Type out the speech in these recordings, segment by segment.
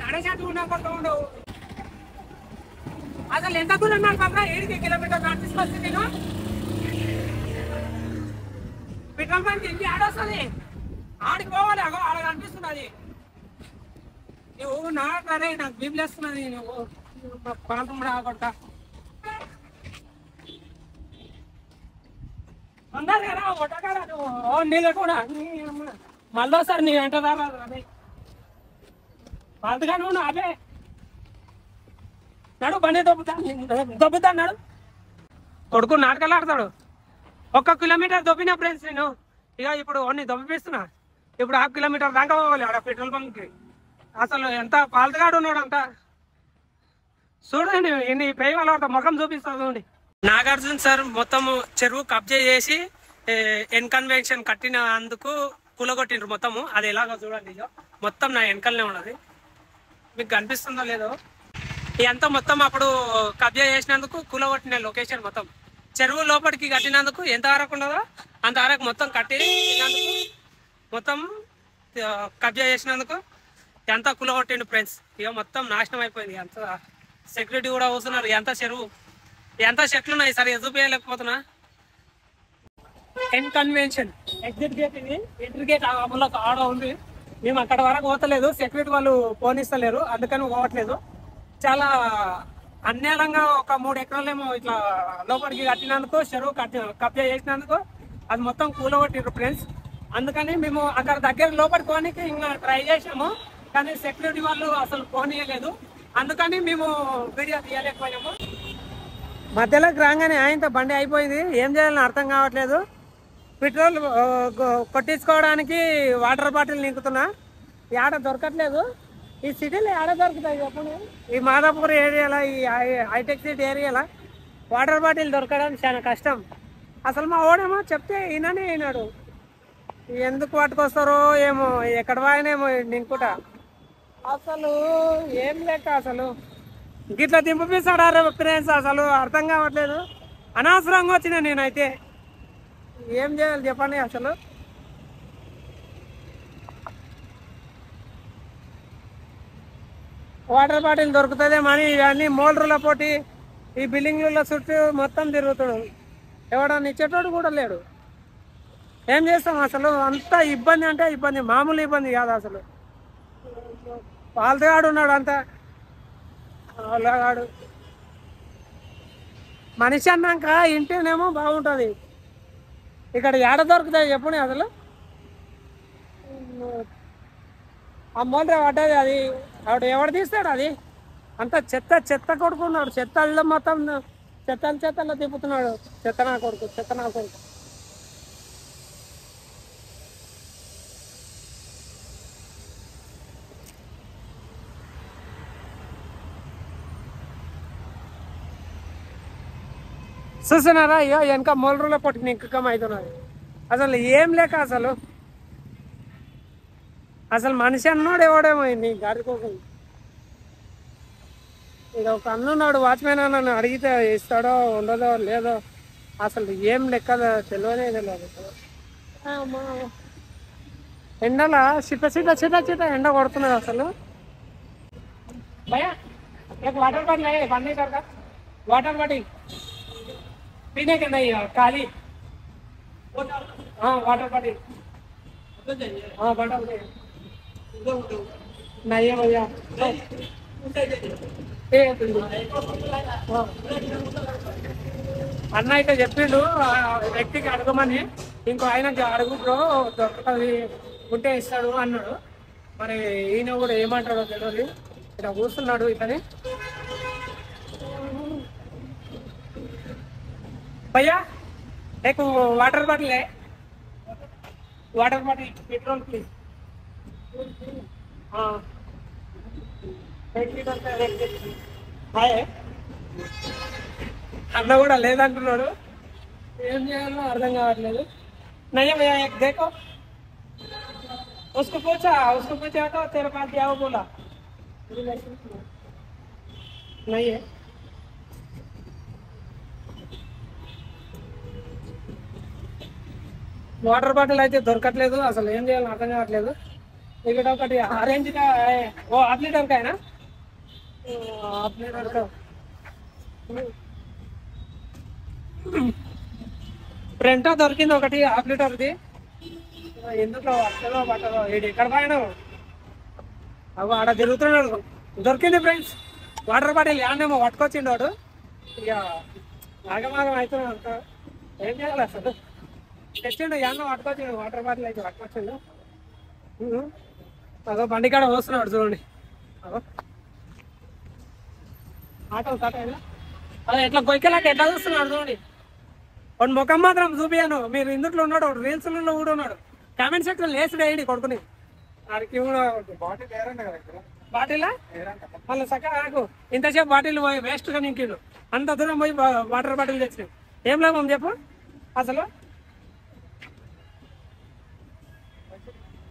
నడచేట్టు ఉండవు అసలు ఎంత దూరం నాకు 7 కిలోమీటర్లు నడిపిస్తుంది నేను పెట్రోల్ బంక్ ఇంటి ఆడొస్తుంది ఆడికి పోవాలి అగో ఆడ కనిపిస్తున్నది నువ్వు నారే నాకు బీపులేస్తున్నది నువ్వు ప్రాంతం రాకొడతా అందరు కదా ఒట్టకాడ నువ్వు నీళ్ళ కూడా మళ్ళీసారి నీ వెంట రాదు అదే వాళ్ళగా నువ్వు అదే నడు బండి దొబ్బుతా నడు కొడుకు నాటకాలు ఆడతాడు 1 కిలోమీటర్ దొబ్బిన ఫ్రెండ్స్ నేను ఇక ఇప్పుడు అన్ని దొబ్బిస్తున్నా ఇప్పుడు 1/2 కిలోమీటర్ దాకా పోవాలి ఆడ పెట్రోల్ బంక్కి అసలు ఎంత పాలతగాడు ఉన్నాడు అంట చూడండి ఇన్ని పై వాళ్ళ ముఖం చూపిస్తా చూడండి నాగార్జున సార్ మొత్తం చెరువు కబ్జా చేసి ఎన్కన్వెన్షన్ కట్టినందుకు కూలగొట్టిండ్రు మొత్తము అది ఎలాగో చూడండి మొత్తం నా వెనకలనే ఉన్నది మీకు కనిపిస్తుందో లేదో ఇదంతా మొత్తం అప్పుడు కబ్జా చేసినందుకు కూలగొట్టిన లొకేషన్ మొత్తం చెరువు లోపలికి కట్టినందుకు ఎంత వరకు ఉన్నదో అంతవరకు మొత్తం కట్టినందుకు మొత్తం కబ్జా చేసినందుకు ఎంత కూలగొట్టిండు ఫ్రెండ్స్ ఇక మొత్తం నాశనం అయిపోయింది ఎంత సెక్యూరిటీ కూడా వస్తున్నారు ఎంత చెరువు ఎంత చెట్లు ఉన్నాయి సరే చూపించలేకపోతున్నా ఎన్కన్వెన్షన్ ఎగ్జిట్ గేట్ ఇది ఎంట్రీ గేట్ అమలు ఆడ ఉంది మేము అక్కడ వరకు పోతలేదు సెక్యూరిటీ వాళ్ళు పోనిస్తలేరు అందుకని పోవట్లేదు చాలా అన్యాయంగా ఒక 3 ఎకరాలేమో ఇట్లా లోపలికి కట్టినందుకు చెరువు కబ్జా చేసినందుకు అది మొత్తం కూలగొట్టిర్రు ఫ్రెండ్స్ అందుకని మేము అక్కడ దగ్గర లోపలికి పోనీకి ఇంకా ట్రై చేసాము కానీ సెక్యూరిటీ వాళ్ళు అసలు పోనీయలేదు అందుకని మేము వీడియో తీయలేకపోయాము మధ్యలోకి రాగానే ఆయనతో బండి అయిపోయింది ఏం చేయాలని అర్థం కావట్లేదు పెట్రోల్ కొట్టించుకోవడానికి వాటర్ బాటిల్ నింపుతున్నా ఆడ దొరకట్లేదు ఈ సిటీలో ఆడ దొరుకుతాయి చెప్పండి ఈ మాదాపూర్ ఏరియాలో ఈ హైటెక్ సిటీ ఏరియాలో వాటర్ బాటిల్ దొరకడానికి చాలా కష్టం అసలు మా ఓడేమో చెప్తే ఈయననే అయినాడు ఎందుకు పట్టుకొస్తారో ఏమో ఎక్కడ వాయనేమో నింపుట అసలు ఏం లేక అసలు గిట్లా దింపిస్తాడారు ఫ్రెండ్స్ అసలు అర్థం కావట్లేదు అనవసరంగా వచ్చిన నేనైతే ఏం చేయాలి చెప్పండి అసలు వాటర్ బాటిల్ దొరుకుతుంది మనీ ఇవన్నీ మోల్డ్రుల పోటీ ఈ బిల్డింగ్ల చుట్టూ మొత్తం తిరుగుతాడు ఎవడన్నా ఇచ్చేటోడు కూడా లేడు ఏం చేస్తాం అసలు అంత ఇబ్బంది అంటే ఇబ్బంది మామూలు ఇబ్బంది కాదు అసలు పాలతగాడు ఉన్నాడు అంతా అలాగాడు మనిషి అన్నాక ఇంటేనేమో బాగుంటుంది ఇక్కడ ఏడ దొరుకుతాయి చెప్పండి అసలు అమ్మోళ్ళ పడ్డది అది ఆవిడ ఎవడు తీస్తాడు అది అంత చెత్త కొడుకున్నాడు చెత్తల్లో మొత్తం చెత్తల్లో తిప్పుతున్నాడు చెత్త నా కొడుకు చూస్తున్నారా అయ్యో వెనక మూలరులో పొట్టి నిక్కకం అవుతున్నది అసలు ఏం లేక అసలు మనిషి అన్నాడు ఎవడేమో నీ గాడికోకం ఇక ఒక అన్నున్నాడు వాచ్మెన్ నన్ను అడిగితే ఇస్తాడో ఉండదో లేదో అసలు ఏం లెక్క తెలియనే తెలియదు ఎండల చిట్ట ఎండ కొడుతున్నది అసలు భయ్యా వాటర్ బాటిల్ బండి వాటర్ బాటిల్ पीने के नहीं है काली हाँ वाटर बॉटल हाँ बॉटल नहीं है भैया అన్న అయితే చెప్పిండు వ్యక్తికి అడగమని ఇంకో ఆయన అడుగు బ్రో దొరకది ఉంటే ఇస్తాడు అన్నాడు మరి ఈయన కూడా ఏమంటాడో తెలియదు ఇక్కడ కూర్చున్నాడు ఇతని भैया एक वाटर बॉटल है पेट्रोल प्लीज हाँ 1 लीटर का है అన్న కూడా లేదంటున్నాడు ఏం చేయాలో అర్థం కావట్లేదు नहीं भैया एक देखो उसको पूछा तो तेरे पास क्या वो बोला नहीं है వాటర్ బాటిల్ అయితే దొరకట్లేదు అసలు ఏం చేయాలో అర్థం కావట్లేదు ఇక్కడ ఒకటి ఆరెంజ్ ఓ హాఫ్ లీటర్ కాయనా హాఫ్ లీటర్ ఫ్రంట్ దొరికింది ఒకటి హాఫ్ లీటర్ది. ఎందుకు వర్షలో పట్టదో వీడు ఎక్కడ పోయాను అవి ఆడ తిరుగుతున్నాడు. దొరికింది ఫ్రెండ్స్ వాటర్ బాటిల్ యానేమో పట్టుకొచ్చిండు వాడు. ఇక ఆగమాగం అవుతున్నాడు. ఏం చేయాలి అసలు తెచ్చిండు యాన్నో పట్టుకొచ్చిండు వాటర్ బాటిల్ అయితే పట్టుకొచ్చిండు. అదో బండి కాడ వస్తున్నాడు చూడండి. అదో ఆటో స్టార్ట్ అయిందా అదే ఎట్లా గొయ్యలాంటి ఎట్లా చూస్తున్నాడు చూడండి. వాడు ముఖం మాత్రం చూపియాను. మీరు ఇందుట్లో ఉన్నాడు వాడు రీల్స్లో కూడా ఉన్నాడు. కామెంట్ సెక్షన్ లేసుడు వేయండి కొడుకుని. వాడికి బాటిల్ మళ్ళీ చక్కగా నాకు ఇంతసేపు బాటిల్ పోయి వేస్ట్గా నింకిండు. అంత దూరం పోయి వాటర్ బాటిల్ తెచ్చినాం. ఏం లాభం చెప్పు అసలు.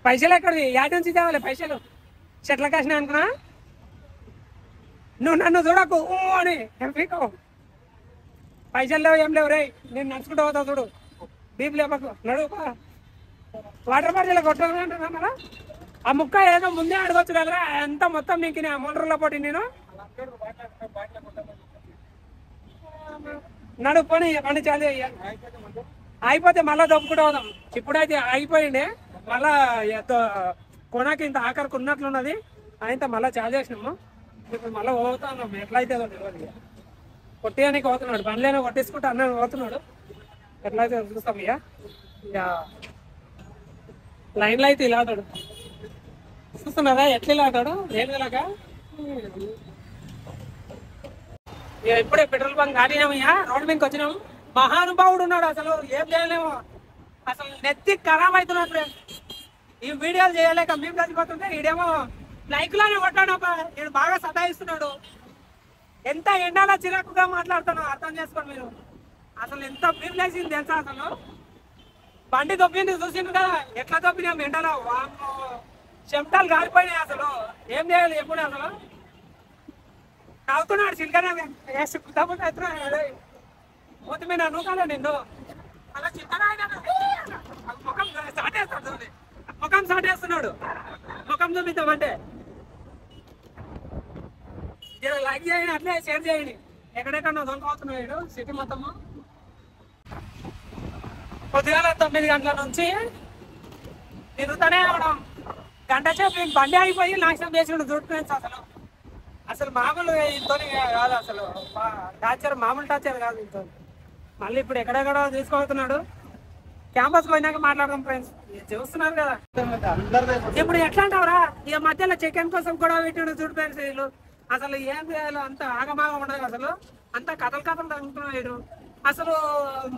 పైసలు ఎక్కడివి యాటి నుంచి తేవాలి పైసలు? చెట్ల కాసిన అనుకున్నా నువ్వు నన్ను చూడకు అని ఎంపీకో. పైసలు లేవు ఏం లేవు రే. నేను నడుచుకుంటూ పోతావు చూడు. బీప్ లేపకు నడువు. వాటర్ బాటిల్ కొట్టాలంటున్నా మళ్ళా ఆ ముక్క ఏదో ముందే అడగొచ్చు కదరా. ఎంత మొత్తం నీకు ఆ మోటార్లో పోటీ నేను నడుపు పని బండి చాలు అయిపోతే మళ్ళా దొప్పుకుంటూ పోదాం. ఇప్పుడైతే అయిపోయిండే మళ్ళా కొనకి ఇంత ఆఖరికి ఉన్నట్లున్నది. ఆయనతో మళ్ళీ చార్జ్ చేసినాము. ఇప్పుడు మళ్ళీ పోతున్నాం. ఎట్లయితే కొట్టేయడానికి పోతున్నాడు. బండ్లేనో కొట్టేసుకుంటే అన్న పోతున్నాడు. ఎట్లయితే చూస్తాం. ఇక లైన్లో అయితే ఇలా ఆడాడు చూస్తున్నారా ఎట్లా ఇలా ఆడాడు. నేను ఇలాగా ఇప్పుడే పెట్రోల్ బంక్ ఆడినామయ్యా. రోడ్ మీదకి వచ్చినాము. మహానుభావుడు ఉన్నాడు. అసలు ఏం చేయలేము. అసలు నెత్తి ఖరాబ్ అవుతున్నాడు. ఈ వీడియోలు చేయలేక మేము చచ్చిపోతుంటే ఈడేమో లైక్లోనే కొట్టాడు. వీడు బాగా సతాయిస్తున్నాడు. ఎంత ఎండాలో చిరాకుగా మాట్లాడుతున్నావు అర్థం చేసుకోండి మీరు. అసలు ఎంత ప్రివిలేజ్ తెలుసా అసలు. బండి దొబ్బింది చూసిండు కదా ఎట్లా దొబ్బినాం ఎండలో. చెమటలు కాలిపోయినాయి. అసలు ఏం చేయాలి ఎప్పుడు అసలు నవ్వుతున్నాడు. చిల్కనే అవుతున్నాడు. పోతే మీద నూకాలో నిన్ను అలా చిన్న ముఖం స్టార్ట్ చేస్తాడు. ముఖం స్టార్ట్ చేస్తున్నాడు. ముఖం చూపిద్దామంటే లైక్ చేయండి అట్లే షేర్ చేయండి. ఎక్కడెక్కడ దొంగవుతున్నాడు సిటీ మొత్తము. పొద్దుగాల 9 గంటల నుంచి తిరుగుతూనే అవడం. గంట సేపు బండి అయిపోయి నాశనం చేసి చూడుతున్నాను. అసలు మామూలు ఇంతో కాదు. అసలు టార్చర్ మామూలు టార్చర్ కాదు ఇంతో. మళ్ళీ ఇప్పుడు ఎక్కడెక్కడో తీసుకుపోతున్నాడు. క్యాంపస్ పోయినాక మాట్లాడదాం ఫ్రెండ్స్. చూస్తున్నారు కదా ఇప్పుడు ఎట్లా అంటావురా. ఇక మధ్యలో చికెన్ కోసం కూడా పెట్టాడు చూడు ఫ్రెండ్స్. వీళ్ళు అసలు ఏం చేయాలో అంత ఆగమాగం ఉండదు. అసలు అంత కథలు తగ్గుతున్నాడు. అసలు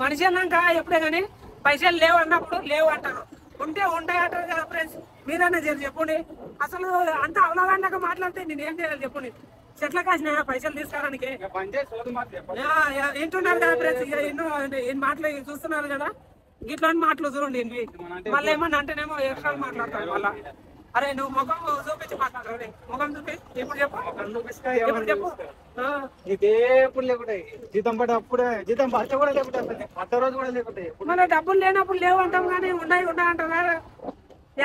మనిషి అన్నాక ఎప్పుడే కానీ పైసలు లేవు అన్నప్పుడు లేవు అంటారు. ఉంటే ఉంటాయి అంటారు కదా ఫ్రెండ్స్. మీరన్నా చెప్పండి. అసలు అంత అవలగాండాక మాట్లాడితే నేను ఏం చేయాలి చెప్పండి. చెట్ల కాసిన పైసలు తీసుకోవడానికి వింటున్నారు కదా ఫ్రెండ్స్. ఎన్నో మాటలు చూస్తున్నారు కదా. ఇట్లాంటి మాటలు చూడండి. మళ్ళీ ఏమన్నా అంటేనేమో ఎక్స్ట్రా మాట్లాడతారు. మళ్ళా అరే నువ్వు ముఖం చూపించి మాట్లాడరు. ముఖం చూపి ఇప్పుడు చెప్పు. ఎప్పుడు లేకుంటాయి జీతం పడి అప్పుడే జీతం పడితే కూడా లేకుంటాయి. పట్ట రోజు కూడా లేకుంటాయి. మళ్ళీ డబ్బులు లేనప్పుడు లేవు అంటాం కానీ ఉన్నాయి అంటారు.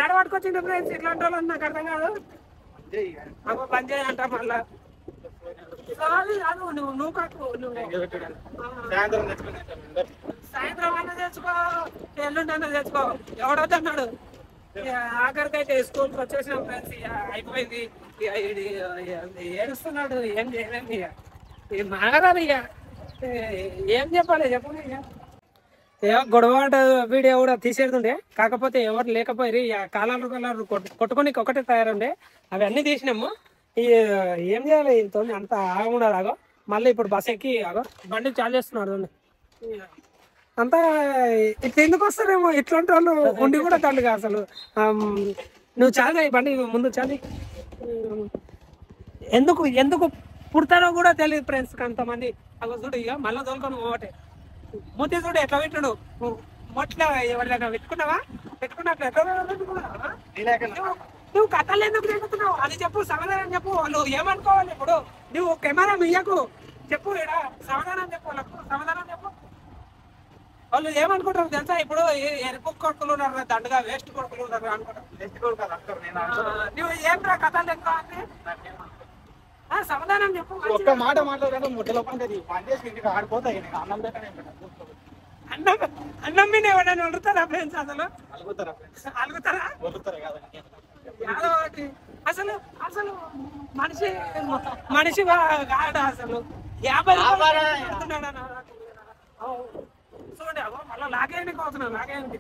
ఏడ పట్టుకొచ్చిండు ఫ్రెండ్స్ ఇట్లాంటి వాళ్ళు నాకు అర్థం కాదు. అప్పుడు పని చేయ అంటాం. మళ్ళా నువ్వు కట్టు. సాయంత్రం అన్నా తెచ్చుకో ఎల్లుండి అన్నా తెచ్చుకో. ఎవడొద్దన్నాడు. ఆఖరికి అయితే స్కూల్కి వచ్చేసినాం ఫ్రెండ్స్. అయిపోయింది. ఏడుస్తున్నాడు. ఏం చేయలేదు. ఇక మాగరాదు. ఇక ఏం చెప్పాలి చెప్పండి. ఇక గొడవ వీడియో కూడా తీసేస్తుండే. కాకపోతే ఎవరు లేకపోయి కాలాలు కొట్టుకొని ఒకటే తయారుండే. అవి అన్నీ తీసినాము. ఏం చేయాలి ఇంతో అంత ఆగముండదు. ఆగో మళ్ళీ ఇప్పుడు బస్ ఎక్కి ఆగో బండి చాలు చేస్తున్నాడు. అంతా ఇట్లా ఎందుకు వస్తారేమో ఇట్లాంటి వాళ్ళు ఉండి కూడా తండ్రిగా. అసలు నువ్వు చాలు బండి ముందు చాలు. ఎందుకు ఎందుకు పుడతారో కూడా తెలియదు ఫ్రెండ్స్. అంతమంది అగో చూడు. ఇక మళ్ళీ తోలుకొని ఒకటే మూతి చూడు ఎట్లా పెట్టాడు. మొట్లా ఎవరిలాగా పెట్టుకున్నట్లు ఎట్లా నువ్వు కథలు ఎందుకు తిరుగుతున్నావు అది చెప్పు. సమాధానం చెప్పు. వాళ్ళు ఏమనుకోవాలి ఇప్పుడు. నువ్వు కెమెరా మియ్యకు చెప్పు. ఇక్కడ సమాధానం చెప్పు. వాళ్ళకు సమాధానం చెప్పు. వాళ్ళు ఏమనుకుంటారు తెలుసా, ఇప్పుడు ఎరుపు కొడుకులు ఉన్నారు దండగా వేస్ట్ కొడుకులు ఉన్నారు అనుకుంటారు. నువ్వు ఏం కథలు ఎక్కువ అంటే సమాధానం చెప్పు. ఒక్క మాట మాట్లాడాలంటే ముట్టలో పంటది పని చేసి ఇంటికి ఆడిపోతాయి. అన్నం పెట్టనే అన్నం మీద ఎవరైనా వండుతారా ఫ్రెండ్స్? అసలు అలుగుతారా అలుగుతారా? వదులుతారా కాదు. అసలు అసలు మనిషి కాడు అసలు. 50 చూడండి అవ్వ మళ్ళీ లాగేయండి కోతున్నాం, లాగేయండి.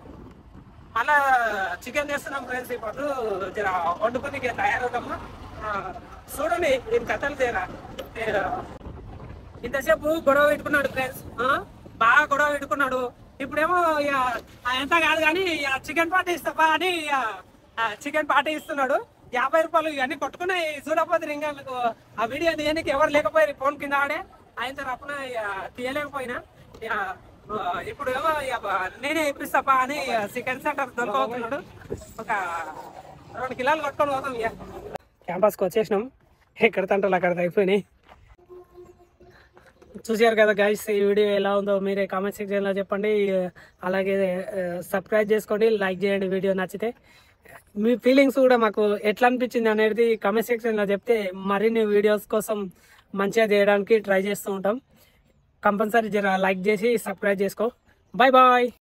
మళ్ళా చికెన్ చేస్తున్నాం ఫ్రెండ్స్. ఇప్పుడు జర వండుకొని తయారవుతాము. చూడండి దీని కథలు తీరా. ఇంతసేపు గొడవ పెట్టుకున్నాడు ఫ్రెండ్స్, బాగా గొడవ పెట్టుకున్నాడు. ఇప్పుడేమో ఇక ఎంత కాదు కానీ చికెన్ పార్టీ ఇస్తాపా అని చికెన్ పార్టీ ఇస్తున్నాడు. 50 రూపాయలు ఇవన్నీ కొట్టుకున్నాయి. చూడకపోతే ఇంకా మీకు ఆ వీడియో తీయడానికి ఎవరు లేకపోయారు. ఫోన్ కింద ఆడే ఆయన తరపున తీయలేకపోయినా. ఇప్పుడు ఏమో నేనే ఇప్పిస్తాపా అని చికెన్ సెంటర్ దొరకవుతున్నాడు. ఒక 2 కిలోలు కొట్టుకొని పోతాం. ఇక క్యాంపస్కి వచ్చేసినాం. ఎక్కడ తంటలు అక్కడ అయిపోయినాయి. చూసారు కదా గైస్, ఈ వీడియో ఎలా ఉందో మీరే కామెంట్ సెక్షన్లో చెప్పండి. అలాగే సబ్స్క్రైబ్ చేసుకోండి, లైక్ చేయండి వీడియో నచ్చితే. మీ ఫీలింగ్స్ కూడా మాకు ఎట్లా అనిపించింది అనేది కామెంట్ సెక్షన్లో చెప్తే మరిన్ని వీడియోస్ కోసం మంచిగా చేయడానికి ట్రై చేస్తూ ఉంటాం. కంపల్సరీ జర లైక్ చేసి సబ్స్క్రైబ్ చేసుకో. Bye bye.